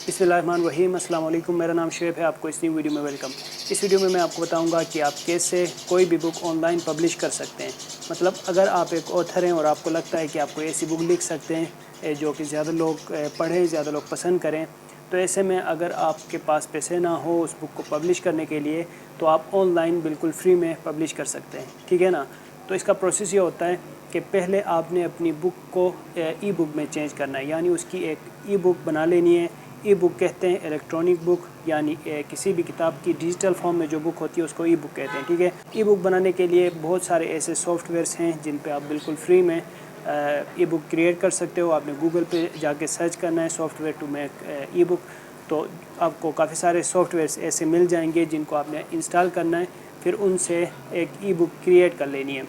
बिस्मिल्लाहिर्रहमानिर्रहीम। अस्सलाम वालेकुम। मेरा नाम शुएब है। आपको इस नई वीडियो में वेलकम। इस वीडियो में मैं आपको बताऊंगा कि आप कैसे कोई भी बुक ऑनलाइन पब्लिश कर सकते हैं। मतलब अगर आप एक ऑथर हैं और आपको लगता है कि आप कोई ऐसी बुक लिख सकते हैं जो कि ज़्यादा लोग पढ़ें, ज़्यादा लोग पसंद करें, तो ऐसे में अगर आपके पास पैसे ना हो उस बुक को पब्लिश करने के लिए, तो आप ऑनलाइन बिल्कुल फ्री में पब्लिश कर सकते हैं। ठीक है ना। तो इसका प्रोसेस ये होता है कि पहले आपने अपनी बुक को ई बुक में चेंज करना है, यानी उसकी एक ई बुक बना लेनी है। ई बुक कहते हैं इलेक्ट्रॉनिक बुक, यानी किसी भी किताब की डिजिटल फॉर्म में जो बुक होती है उसको ई बुक कहते हैं। ठीक है। ई बुक बनाने के लिए बहुत सारे ऐसे सॉफ्टवेयर्स हैं जिन पे आप बिल्कुल फ्री में ई बुक क्रिएट कर सकते हो। आपने गूगल पे जाके सर्च करना है software to make ebook, तो आपको काफ़ी सारे सॉफ्टवेयर्स ऐसे मिल जाएंगे जिनको आपने इंस्टॉल करना है, फिर उनसे एक ई बुक क्रिएट कर लेनी है।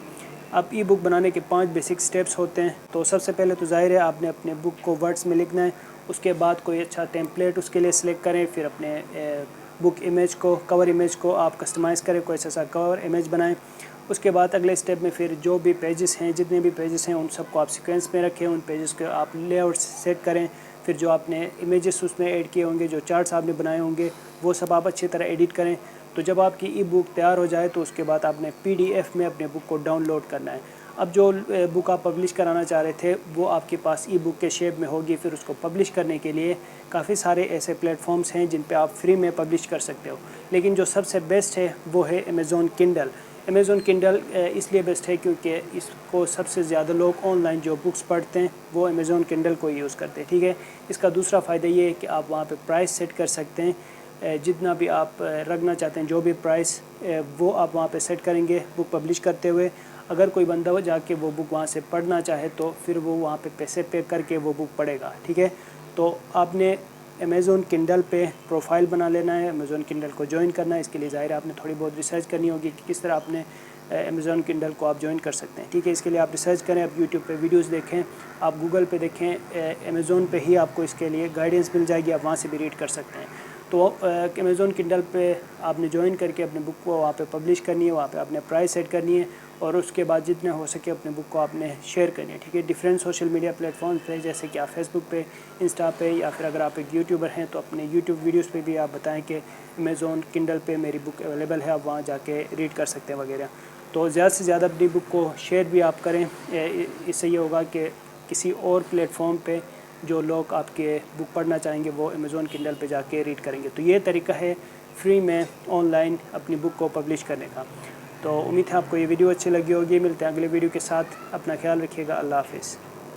अब ई बुक बनाने के 5 बेसिक स्टेप्स होते हैं। तो सबसे पहले तो ज़ाहिर है आपने अपने बुक को वर्ड्स में लिखना है। उसके बाद कोई अच्छा टेम्पलेट उसके लिए सिलेक्ट करें, फिर अपने बुक इमेज को, कवर इमेज को आप कस्टमाइज़ करें, कोई ऐसा कवर इमेज बनाएं। उसके बाद अगले स्टेप में फिर जो भी पेजेस हैं, जितने भी पेजेस हैं, उन सबको आप सीक्वेंस में रखें, उन पेजेस को आप लेआउट सेट करें। फिर जो आपने इमेजेस उसमें ऐड किए होंगे, जो चार्ट्स आपने बनाए होंगे, वो सब आप अच्छी तरह एडिट करें। तो जब आपकी ई बुक तैयार हो जाए तो उसके बाद आपने PDF में अपने बुक को डाउनलोड करना है। अब जो बुक आप पब्लिश कराना चाह रहे थे वो आपके पास ई बुक के शेप में होगी। फिर उसको पब्लिश करने के लिए काफ़ी सारे ऐसे प्लेटफॉर्म्स हैं जिन पे आप फ्री में पब्लिश कर सकते हो, लेकिन जो सबसे बेस्ट है वो है अमेज़ॉन किंडल। अमेज़ॉन किंडल इसलिए बेस्ट है क्योंकि इसको सबसे ज़्यादा लोग ऑनलाइन जो बुक्स पढ़ते हैं वो अमेज़ॉन किंडल को यूज़ करते हैं। ठीक है। इसका दूसरा फ़ायदा ये है कि आप वहाँ पे प्राइस सेट कर सकते हैं, जितना भी आप रखना चाहते हैं, जो भी प्राइस वो आप वहाँ पे सेट करेंगे बुक पब्लिश करते हुए। अगर कोई बंदा जाके वो बुक वहाँ से पढ़ना चाहे तो फिर वो वहाँ पे पैसे पे करके वो बुक पढ़ेगा। ठीक है। तो आपने अमेज़ॉन किंडल पे प्रोफाइल बना लेना है, अमेज़ॉन किंडल को ज्वाइन करना है। इसके लिए ज़ाहिर आपने थोड़ी बहुत रिसर्च करनी होगी कि किस तरह आपने अमेज़ॉन किंडल को आप ज्वाइन कर सकते हैं। ठीक है। इसके लिए आप रिसर्च करें, आप यूट्यूब पे वीडियोस देखें, आप गूगल पे देखें, अमेज़ॉन पे ही आपको इसके लिए गाइडेंस मिल जाएगी, आप वहाँ से भी रीड कर सकते हैं। तो अमेज़ॉन किंडल पे आपने ज्वाइन करके अपने बुक को वहाँ पे पब्लिश करनी है, वहाँ पे आपने प्राइस सेट करनी है और उसके बाद जितने हो सके अपने बुक को आपने शेयर करनी है। ठीक है। डिफरेंट सोशल मीडिया प्लेटफॉर्म पे, जैसे कि आप फेसबुक पे, इंस्टा पे, या फिर अगर आप एक यूट्यूबर हैं तो अपने यूट्यूब वीडियोस पे भी आप बताएं कि अमेज़ॉन किंडल पे मेरी बुक अवेलेबल है, आप वहाँ जाके रीड कर सकते हैं वगैरह। तो ज़्यादा से ज़्यादा अपनी बुक को शेयर भी आप करें। इससे ये होगा कि किसी और प्लेटफॉर्म पे जो लोग आपके बुक पढ़ना चाहेंगे वो अमेज़ॉन किंडल पे जाके रीड करेंगे। तो ये तरीका है फ्री में ऑनलाइन अपनी बुक को पब्लिश करने का। तो उम्मीद है आपको ये वीडियो अच्छी लगी होगी। मिलते हैं अगले वीडियो के साथ। अपना ख्याल रखिएगा। अल्लाह हाफ़िज़।